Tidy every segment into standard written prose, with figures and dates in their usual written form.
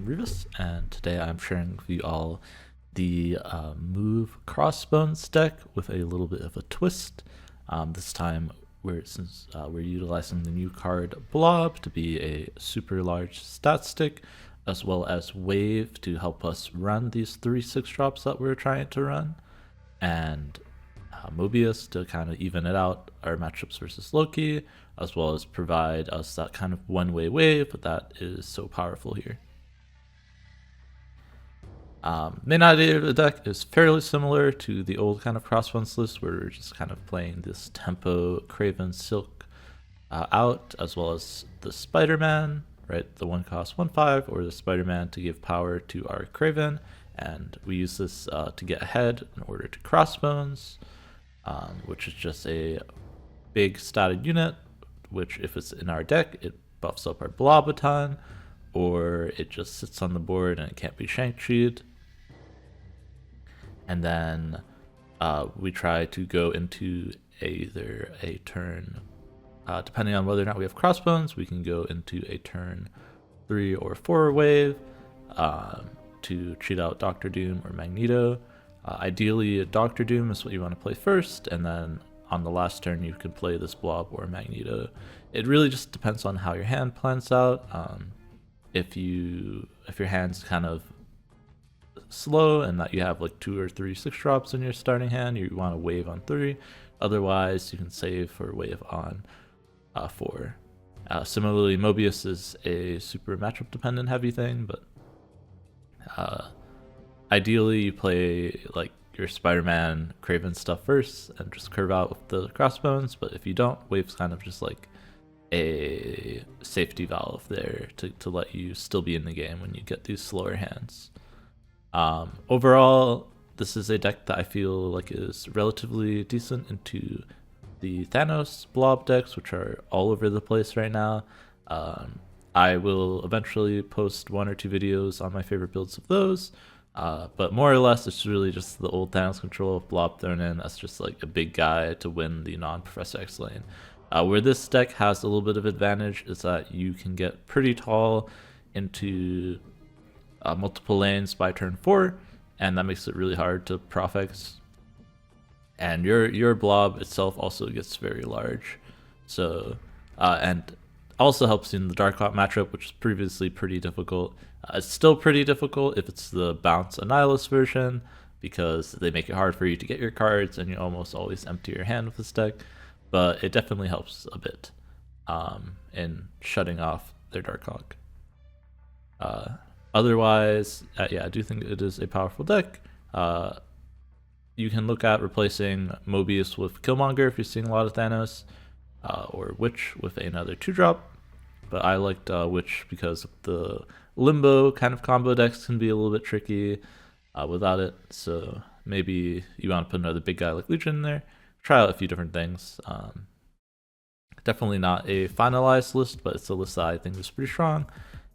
I'm Rivas, and today I'm sharing with you all the move Crossbones deck with a little bit of a twist. This time, since we're utilizing the new card Blob to be a super large stat stick, as well as Wave to help us run these 3/6 drops that we're trying to run, and Mobius to kind of even it out our matchups versus Loki, as well as provide us that kind of one-way wave that is so powerful here. Main idea of the deck is fairly similar to the old kind of Crossbones list, where we're just kind of playing this tempo Craven Silk out, as well as the Spider-Man, right? The 1-cost 1/5, or the Spider-Man to give power to our Craven, and we use this to get ahead in order to Crossbones, which is just a big statted unit, which if it's in our deck, it buffs up our Blob a ton, or it just sits on the board and it can't be Shang-Chi'd. And then we try to go into either a turn, depending on whether or not we have Crossbones, we can go into a turn 3 or 4 wave to cheat out Doctor Doom or Magneto. Ideally, Doctor Doom is what you want to play first, and then on the last turn you can play this Blob or Magneto. It really just depends on how your hand plans out. If your hand's kind of slow and that you have like 2 or 3 6 drops in your starting hand, you want to wave on 3. Otherwise, you can save for wave on 4. Similarly, Mobius is a super matchup dependent heavy thing, but ideally you play like your Spider-Man Craven stuff first and just curve out with the Crossbones. But if you don't, wave's kind of just like a safety valve there to let you still be in the game when you get these slower hands. Overall, this is a deck that I feel like is relatively decent into the Thanos Blob decks, which are all over the place right now. I will eventually post 1 or 2 videos on my favorite builds of those, but more or less it's really just the old Thanos control of Blob thrown in. That's just like a big guy to win the non-Professor X lane. Where this deck has a little bit of advantage is that you can get pretty tall into multiple lanes by turn 4, and that makes it really hard to Prof-X. And your Blob itself also gets very large, so and also helps in the Dark Hawk matchup, which was previously pretty difficult. It's still pretty difficult if it's the bounce Annihilus version, because they make it hard for you to get your cards and you almost always empty your hand with this deck, but it definitely helps a bit in shutting off their Dark Hawk. Otherwise, yeah, I do think it is a powerful deck. You can look at replacing Mobius with Killmonger if you're seeing a lot of Thanos, or Witch with another 2-drop. But I liked Witch because the Limbo kind of combo decks can be a little bit tricky without it. So maybe you want to put another big guy like Legion in there. Try out a few different things. Definitely not a finalized list, but it's a list that I think is pretty strong.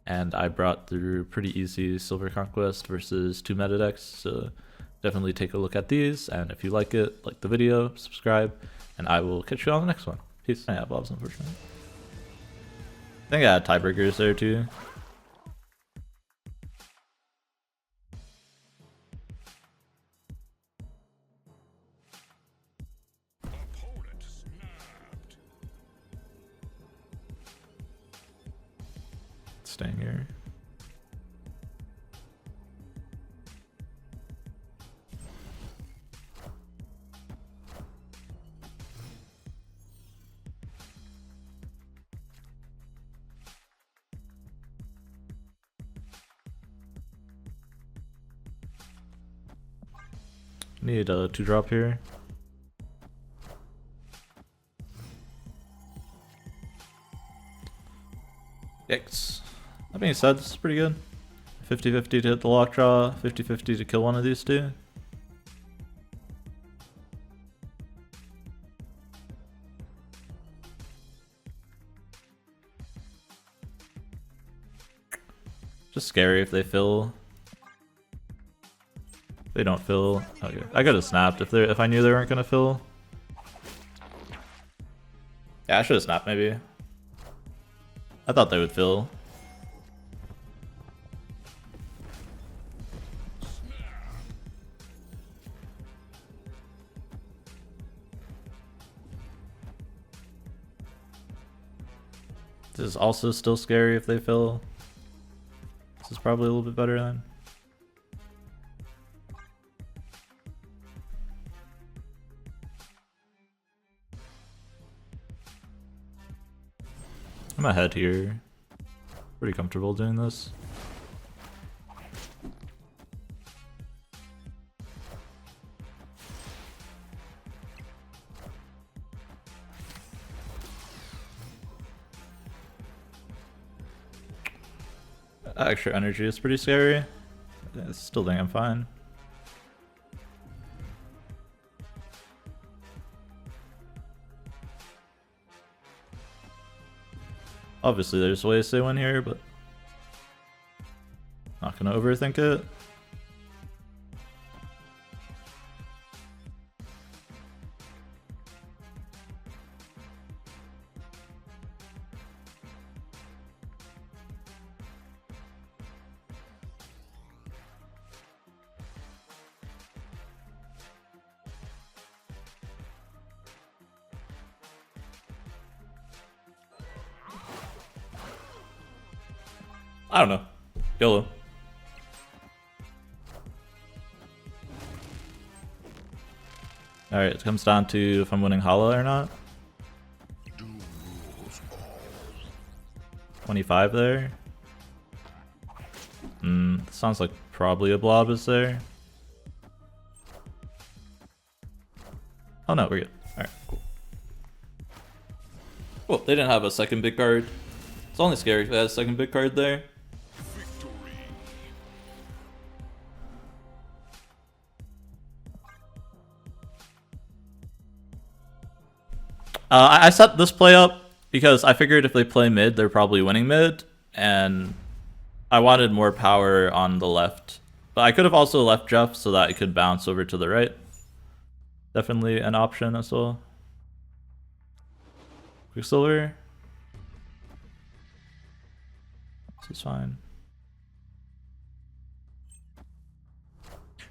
And I brought through pretty easy Silver Conquest versus 2 meta decks, so definitely take a look at these. And if you like it, like the video, subscribe, and I will catch you on the next one. Peace. Yeah, Bob's unfortunately. I think I had tiebreakers there too. Staying here. Need a 2-drop here. Yikes. That being said, this is pretty good. 50-50 to hit the lockjaw, 50-50 to kill one of these 2. Just scary if they fill. They don't fill. Okay, I could have snapped if I knew they weren't gonna fill. Yeah, I should have snapped maybe. I thought they would fill. This is also still scary if they fill. This is probably a little bit better then. I'm ahead here. Pretty comfortable doing this. Extra energy is pretty scary. I still think I'm fine. Obviously there's ways they win here, but not gonna overthink it. I don't know. YOLO. Alright, it comes down to if I'm winning Hollow or not. 25 there. Sounds like probably a Blob is there. Oh no, we're good. Alright, cool. Well, they didn't have a second big card. It's only scary if they had a second big card there. I set this play up because I figured if they play mid, they're probably winning mid, and I wanted more power on the left. But I could have also left Jeff so that I could bounce over to the right. Definitely an option as well. Quicksilver. This is fine.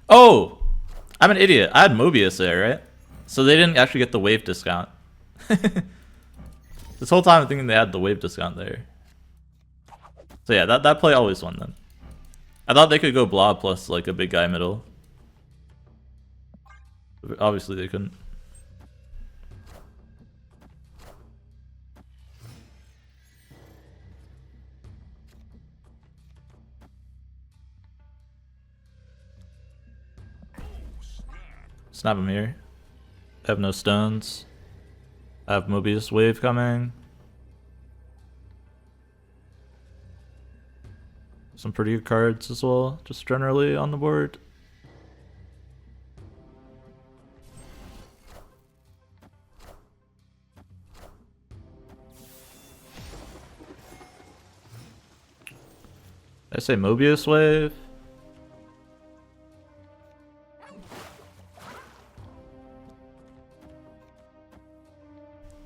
Oh! I'm an idiot. I had Mobius there, right? So they didn't actually get the wave discount. This whole time I'm thinking they had the wave discount there. So yeah, that play always won then. I thought they could go Blob plus like a big guy middle. Obviously they couldn't. Snap him here. I have no stones. I have Mobius wave coming. Some pretty good cards as well, just generally on the board. Did I say Mobius wave?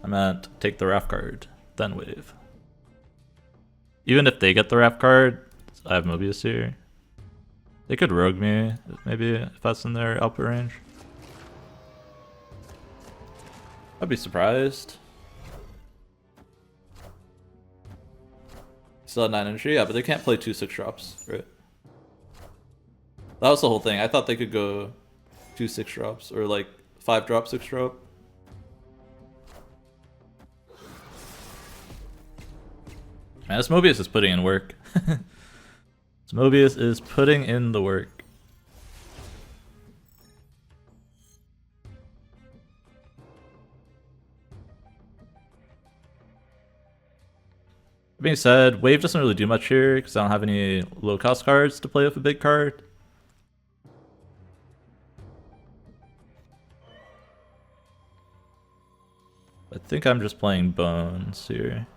I meant take the ref card, then wave. Even if they get the ref card, I have Mobius here. They could rogue me, maybe, if that's in their output range. I'd be surprised. Still had 9 energy, yeah, but they can't play 2 6-drops, right? That was the whole thing. I thought they could go 2 6-drops, or like 5-drop, 6-drop. Man, this Mobius is putting in work. This Mobius is putting in the work. That being said, wave doesn't really do much here because I don't have any low cost cards to play with a big card. I think I'm just playing Bones here.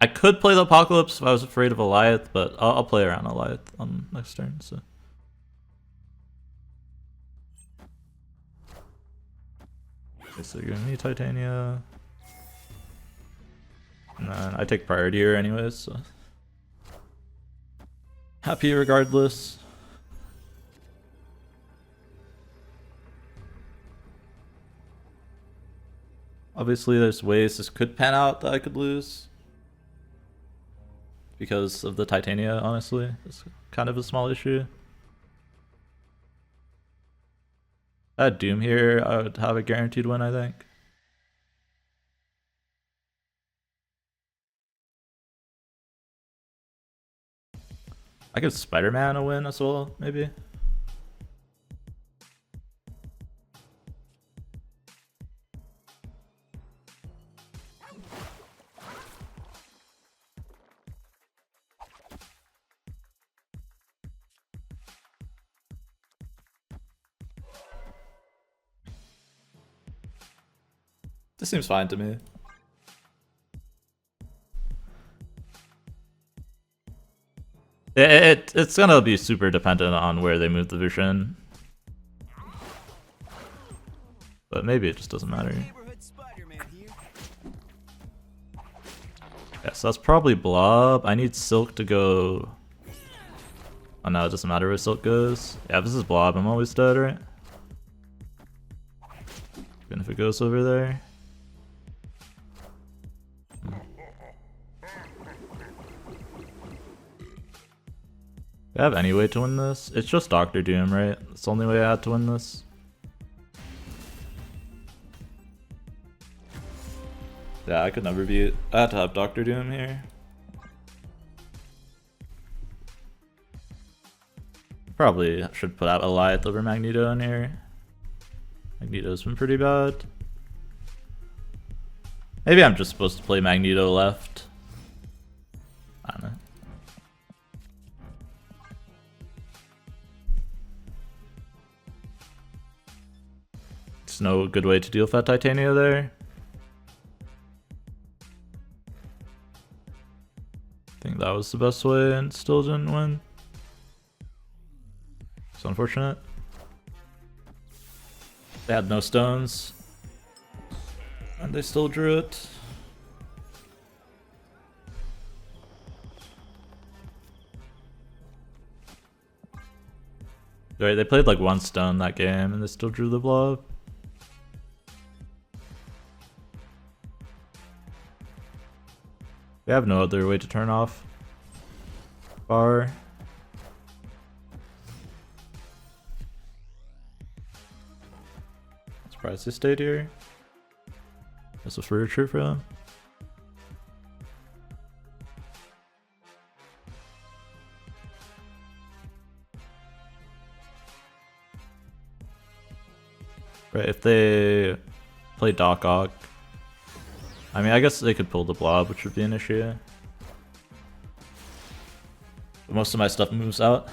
I could play the Apocalypse if I was afraid of Eliath, but I'll play around Eliath on next turn. So. Okay, so you're gonna need Titania. And then I take priority here anyways, so. Happy regardless. Obviously, there's ways this could pan out that I could lose. Because of the Titania, honestly. It's kind of a small issue. If I had Doom here, I would have a guaranteed win, I think. I give Spider-Man a win as well, maybe. This seems fine to me. It's gonna be super dependent on where they move the vision. But maybe it just doesn't matter. Yeah, so that's probably Blob. I need Silk to go... Oh no, it doesn't matter where Silk goes. Yeah, if this is Blob, I'm always dead, right? Even if it goes over there. Do I have any way to win this? It's just Doctor Doom, right? It's the only way I had to win this. Yeah, I could never beat. I had to have Doctor Doom here. Probably should put out Goliath over Magneto in here. Magneto's been pretty bad. Maybe I'm just supposed to play Magneto left. I don't know. There's no good way to deal with that Titania there. I think that was the best way and still didn't win. It's unfortunate. They had no stones. And they still drew it. Right, they played like one stone that game and they still drew the Blob. They have no other way to turn off bar. Surprised they stayed here. That's a free retreat for them. Right, if they play Doc Ock, I mean, I guess they could pull the Blob, which would be an issue. But most of my stuff moves out.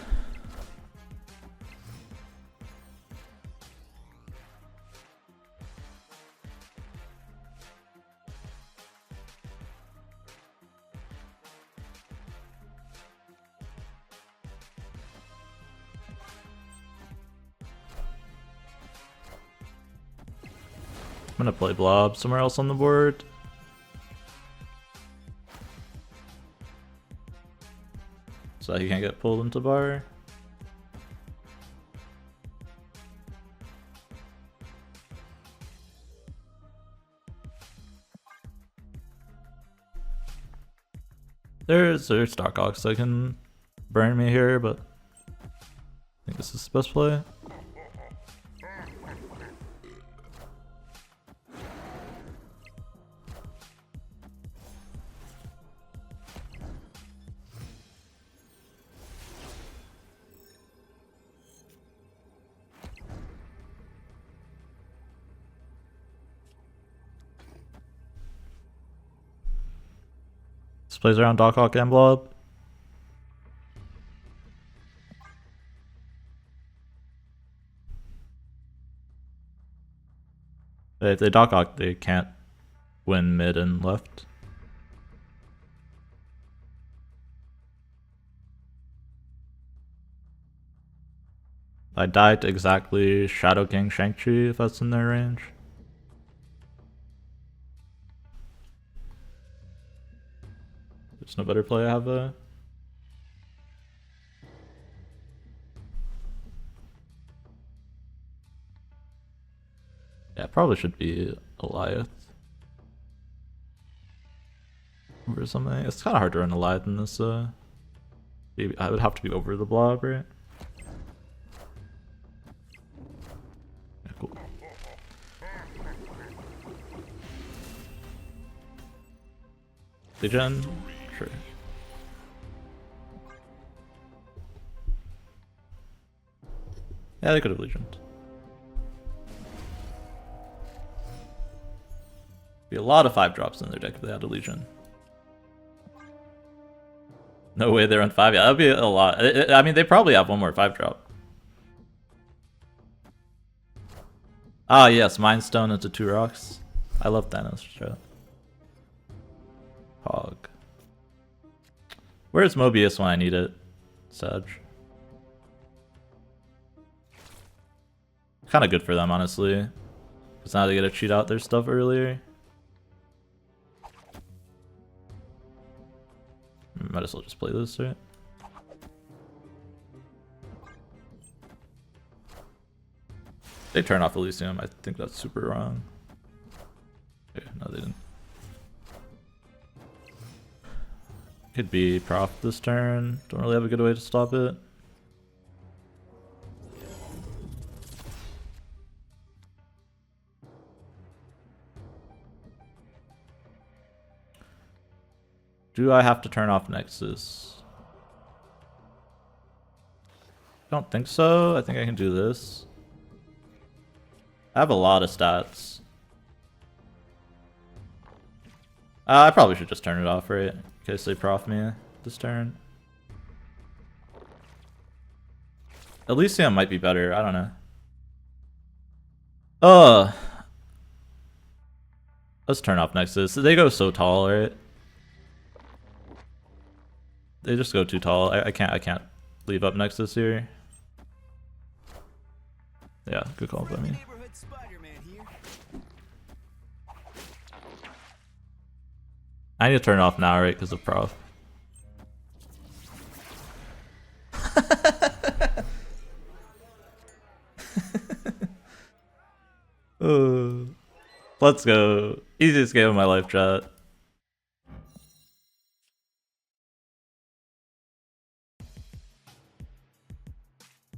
I'm gonna play Blob somewhere else on the board. So he can't get pulled into bar. There's Doc Ock that can burn me here, but I think this is the best play. This plays around Doc Ock and Blob. If they Doc Ock, they can't win mid and left. I died to exactly Shadow King Shang-Chi if that's in their range. There's no better play I have there. Yeah, probably should be Goliath. Or something. It's kind of hard to run Goliath in this, maybe I would have to be over the Blob, right? Yeah, cool. Legion? Sure. Yeah, they could have Legioned. Be a lot of 5-drops in their deck if they had a Legion. No way they're on 5. Yeah, that'd be a lot. I mean, they probably have one more 5-drop. Ah, yes, Mind Stone into 2 rocks. I love Thanos. Show. Hog. Where's Mobius when I need it? Sag. Kind of good for them, honestly. Because now they get to cheat out their stuff earlier. Might as well just play this, right? They turn off Elysium. I think that's super wrong. Okay, no, they didn't. Could be Prof this turn. Don't really have a good way to stop it. Do I have to turn off Nexus? I don't think so. I think I can do this. I have a lot of stats. I probably should just turn it off, right? In case they prof me this turn. Elysium might be better. I don't know. Let's turn off Nexus. They go so tall, right? They just go too tall. I can't leave up Nexus here. Yeah, good call by me. I need to turn it off now, right? Because of Prof. Let's go. Easiest game of my life, chat.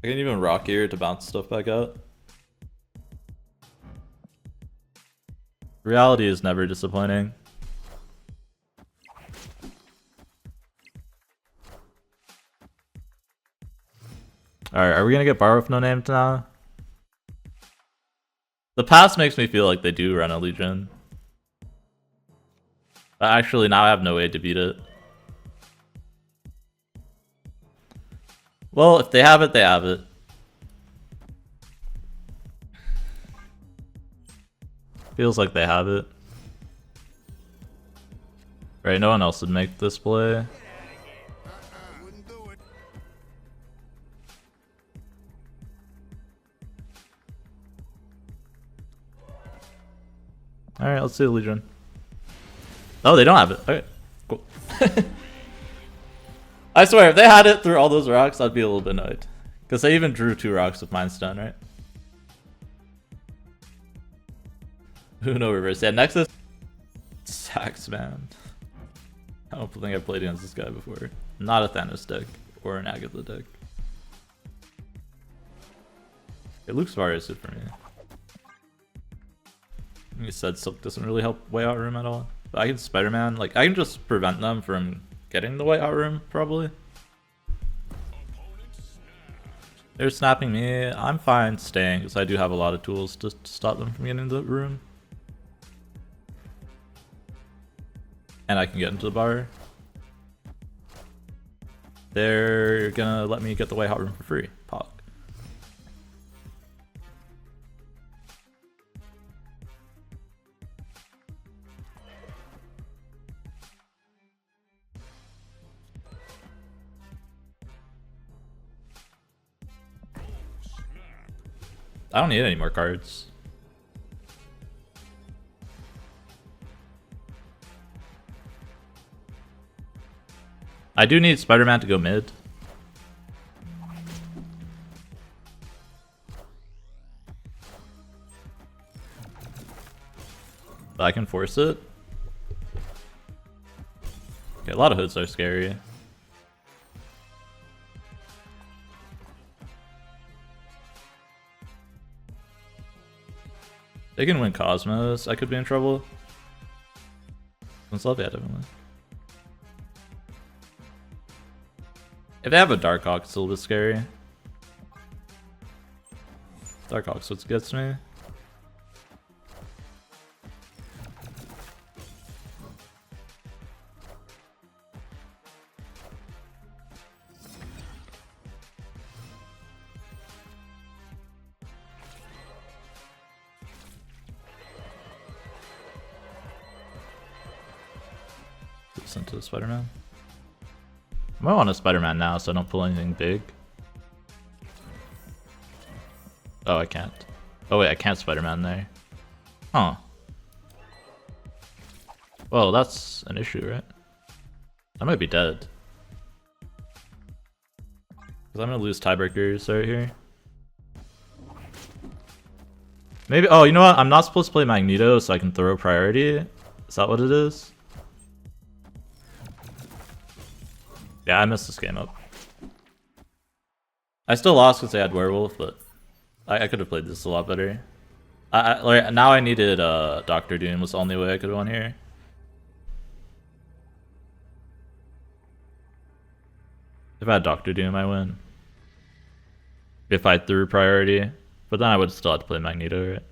I can even rock here to bounce stuff back out. Reality is never disappointing. Alright, are we gonna get Borrow with no name now? The past makes me feel like they do run a Legion. But actually, now I have no way to beat it. Well, if they have it, they have it. Feels like they have it. Right, no one else would make this play. Alright, let's see the Legion. Oh, they don't have it. Okay, cool. I swear, if they had it through all those rocks, I'd be a little bit annoyed. Because they even drew 2 rocks with Mind Stone, right? Uno reverse. Yeah, Nexus sacks, man. I don't think I've played against this guy before. Not a Thanos deck or an Agatha deck. Okay, Luke's Var is good for me. He said Silk doesn't really help Way Out Room at all. But I can Spider-Man, like, I can just prevent them from getting the Way Out Room, probably. They're snapping me. I'm fine staying, because I do have a lot of tools to stop them from getting into the room. And I can get into the bar. They're gonna let me get the Way Out Room for free. Pog. I don't need any more cards. I do need Spider-Man to go mid. But I can force it. Okay, a lot of hoods are scary. They can win Cosmos. I could be in trouble. Let's love that, definitely. If they have a Darkhawk, it's a little bit scary. Darkhawk's what gets me. Sent to the Spider-Man. I might want a Spider-Man now so I don't pull anything big. Oh, I can't. Oh wait, I can't Spider-Man there. Huh. Well, that's an issue, right? I might be dead. Because I'm gonna lose tiebreakers right here. Maybe, oh, you know what? I'm not supposed to play Magneto so I can throw priority. Is that what it is? Yeah, I messed this game up. I still lost because I had Werewolf, but I could have played this a lot better. Like now I needed Doctor Doom was the only way I could have won here. If I had Doctor Doom, I win. If I threw priority, but then I would still have to play Magneto, right?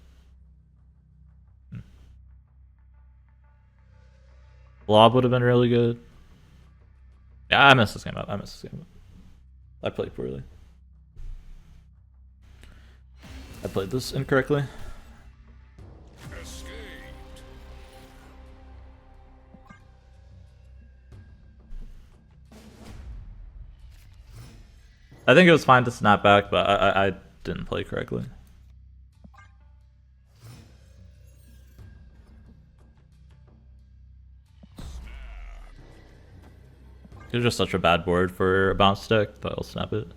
Blob would have been really good. Yeah, I messed this game up. I played poorly. I played this incorrectly. Escaped. I think it was fine to snap back, but I didn't play correctly. It was just such a bad board for a bounce deck that I'll snap it.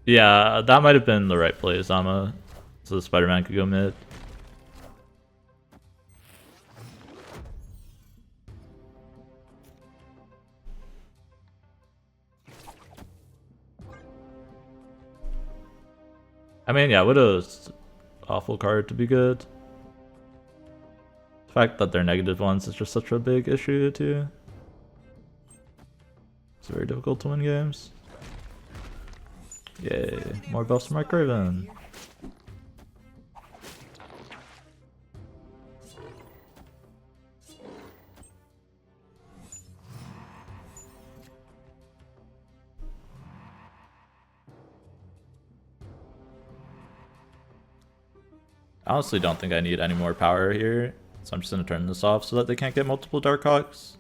Yeah, that might have been the right play, Zama. So the Spider-Man could go mid. I mean, yeah, what a awful card to be good. The fact that they're negative ones is just such a big issue too. It's very difficult to win games. Yay, more buffs for my Craven. I honestly don't think I need any more power here, so I'm just going to turn this off so that they can't get multiple Darkhawks.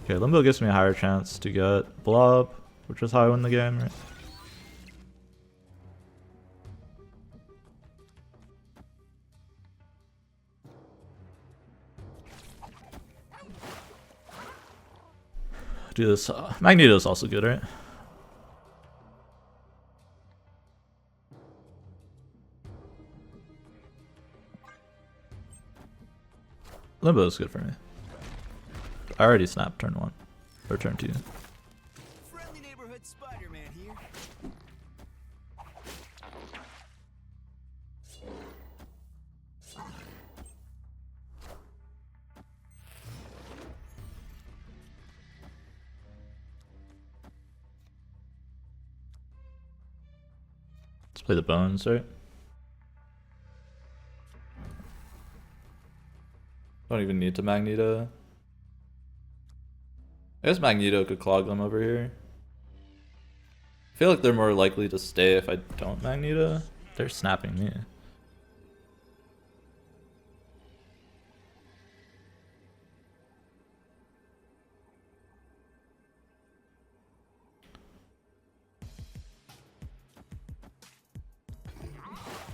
Okay, Limbo gives me a higher chance to get Blob, which is how I win the game, right? Do this. Magneto's also good, right? Limbo's good for me. I already snapped turn 1 or turn 2. Friendly neighborhood Spider-Man here. Let's play the bones, right? Don't even need to Magneto. I guess Magneto could clog them over here. I feel like they're more likely to stay if I don't Magneto. They're snapping me.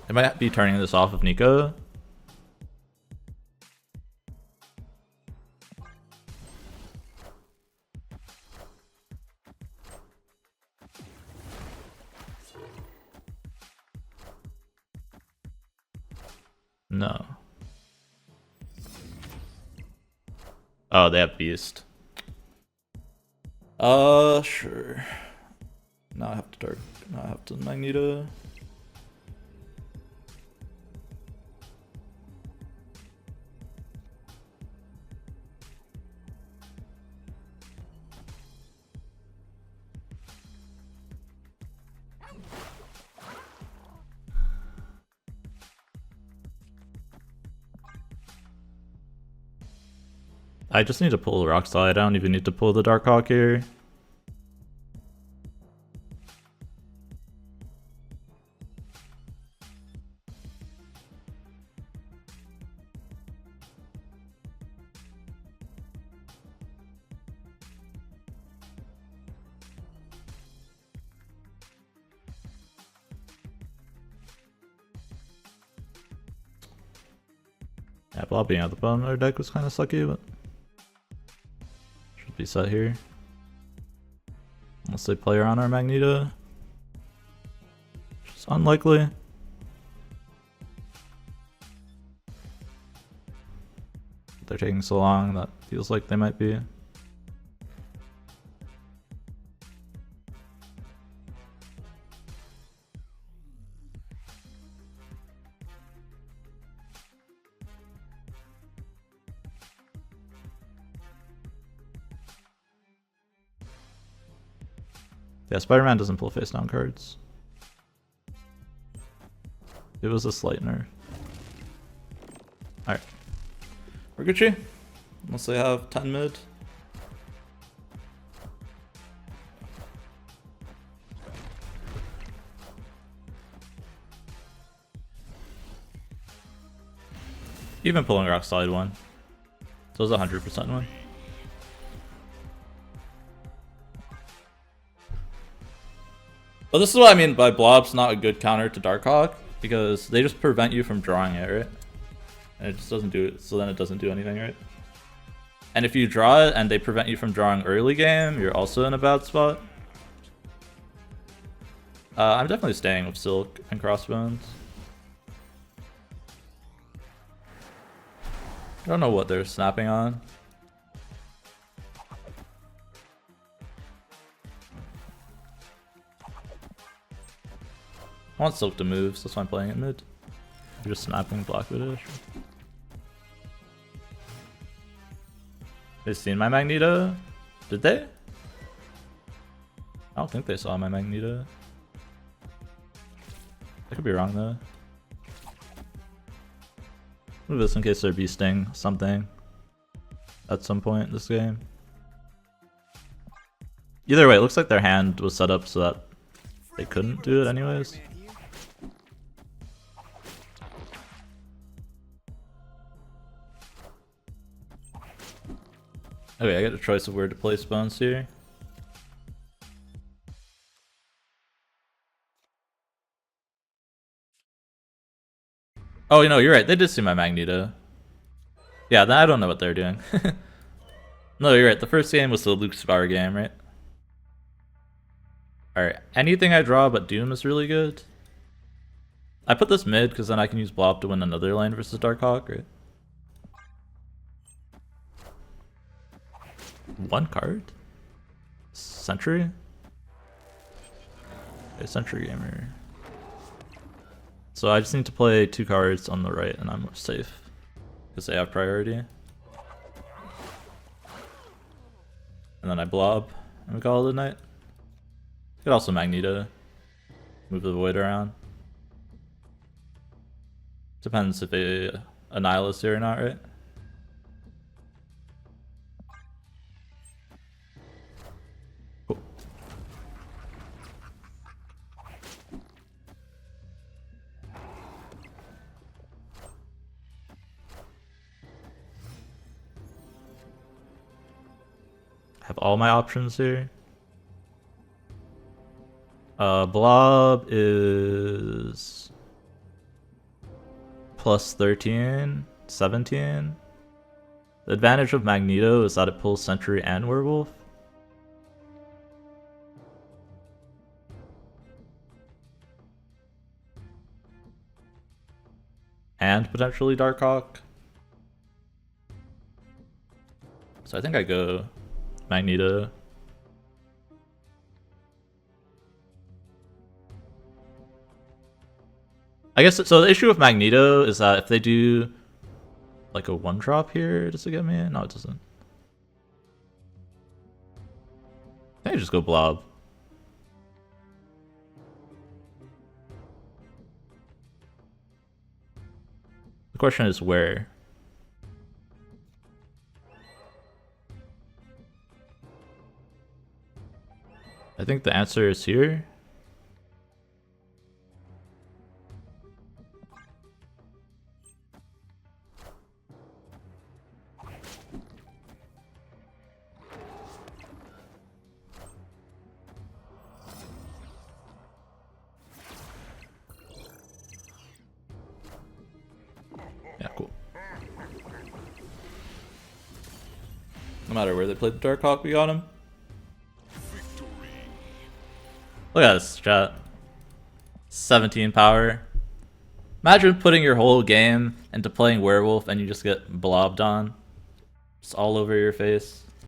I might be turning this off of Nico. No. Oh, they have Beast. Sure. Now I have to Dark. Now I have to Magneto. I just need to pull Rock Slide. I don't even need to pull the Dark Hawk here. Yeah, Blob being out the bottom of our deck was kind of sucky, but should be set here. Unless they play around our Magneto. Which is unlikely. They're taking so long, that feels like they might be. Yeah, Spider-Man doesn't pull face down cards. It was a slight nerf. Alright. We're Gucci. Unless they have 10 mid. Even pulling Rock Slide one. So it was 100% one. But this is what I mean by Blob's not a good counter to Darkhawk, because they just prevent you from drawing it, right? And it just doesn't do it, so then it doesn't do anything, right? And if you draw it and they prevent you from drawing early game, you're also in a bad spot. I'm definitely staying with Silk and Crossbones. I don't know what they're snapping on. I want Silk to move, so that's why I'm playing it mid. You're just snapping block with it. They seen my Magneto? Did they? I don't think they saw my Magneto. I could be wrong though. Move this in case they're beasting something at some point in this game. Either way, it looks like their hand was set up so that they couldn't do it anyways. Okay, I got a choice of where to place bones here. Oh, you know, you're right. They did see my Magneto. Yeah, I don't know what they're doing. No, you're right. The first game was the Luke Spire game, right? Alright, anything I draw but Doom is really good. I put this mid because then I can use Blob to win another lane versus Darkhawk, right? One card? Sentry? Okay, Sentry Gamer. So I just need to play 2 cards on the right and I'm safe. Because they have priority. And then I Blob and we call it a night. Could also Magneto. Move the Void around. Depends if they Annihilus here or not, right? Cool. Have all my options here. Blob is plus 13, 17. The advantage of Magneto is that it pulls Sentry and Werewolf. and potentially Darkhawk. So I think I go Magneto. I guess so. The issue with Magneto is that if they do like a 1-drop here, does it get me? No, it doesn't. I think I just go Blob. The question is where. I think the answer is here. Yeah, cool. No matter where they played the Darkhawk, we got him. Look at this, chat. 17 power. Imagine putting your whole game into playing Werewolf and you just get blobbed on. Just all over your face.